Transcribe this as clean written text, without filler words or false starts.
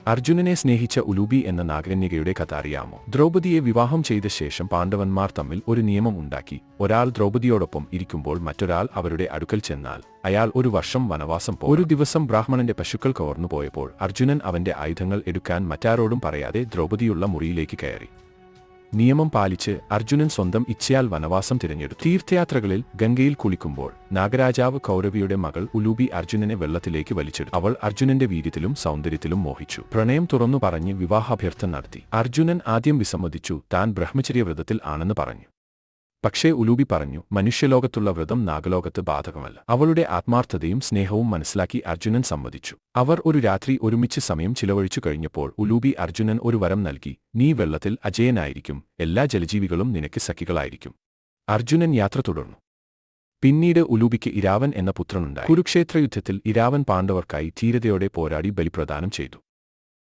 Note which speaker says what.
Speaker 1: അർജുനനെ സ്നേഹിച്ച ഉലൂബി എന്ന നാഗകന്യകയുടെ കഥ അറിയാമോ? ദ്രൗപദിയെ വിവാഹം ചെയ്ത ശേഷം പാണ്ഡവന്മാർ തമ്മിൽ ഒരു നിയമം ഉണ്ടാക്കി. ഒരാൾ ദ്രൗപദിയോടൊപ്പം ഇരിക്കുമ്പോൾ മറ്റൊരാൾ അവരുടെ അടുക്കൽ ചെന്നാൽ അയാൾ ഒരു വർഷം വനവാസം പോകണം. ഒരു ദിവസം ബ്രാഹ്മണന്റെ പശുക്കൾ കവർന്നുപോയപ്പോൾ അർജുനൻ അവന്റെ ആയുധങ്ങൾ എടുക്കാൻ മറ്റാരോടും പറയാതെ ദ്രൗപദിയുള്ള മുറിയിലേക്ക് കയറി. നിയമം പാലിച്ച് അർജുനൻ സ്വന്തം ഇച്ഛയാൽ വനവാസം തിരഞ്ഞെടുത്തു. തീർത്ഥയാത്രകളിൽ ഗംഗയിൽ കുളിക്കുമ്പോൾ നാഗരാജാവ് കൗരവിയുടെ മകൾ ഉലൂബി അർജുനനെ വെള്ളത്തിലേക്ക് വലിച്ചെടുത്തു. അവൾ അർജുനന്റെ വീര്യത്തിലും സൗന്ദര്യത്തിലും മോഹിച്ചു. പ്രണയം തുറന്നു പറഞ്ഞ് വിവാഹാഭ്യർത്ഥന നടത്തി. അർജുനൻ ആദ്യം വിസമ്മതിച്ചു. താൻ ബ്രഹ്മചര്യവ്രതത്തിൽ ആണെന്ന് പറഞ്ഞു. പക്ഷേ ഉലൂബി പറഞ്ഞു, മനുഷ്യലോകത്തുള്ള വ്രതം നാഗലോകത്ത് ബാധകമല്ല. അവളുടെ ആത്മാർത്ഥതയും സ്നേഹവും മനസ്സിലാക്കി അർജുനൻ സമ്മതിച്ചു. അവർ ഒരു രാത്രി ഒരുമിച്ച് സമയം ചിലവഴിച്ചു കഴിഞ്ഞപ്പോൾ ഉലൂബി അർജുനൻ ഒരു വരം നൽകി. നീ വെള്ളത്തിൽ അജയനായിരിക്കും, എല്ലാ ജലജീവികളും നിനക്ക് സഖികളായിരിക്കും. അർജുനൻ യാത്ര തുടർന്നു. പിന്നീട് ഉലൂബിക്ക് ഇരാവൻ എന്ന പുത്രനുണ്ടായി. കുരുക്ഷേത്രയുദ്ധത്തിൽ ഇരാവൻ പാണ്ഡവർക്കായി ധീരതയോടെ പോരാടി ബലിപ്രദാനം ചെയ്തു.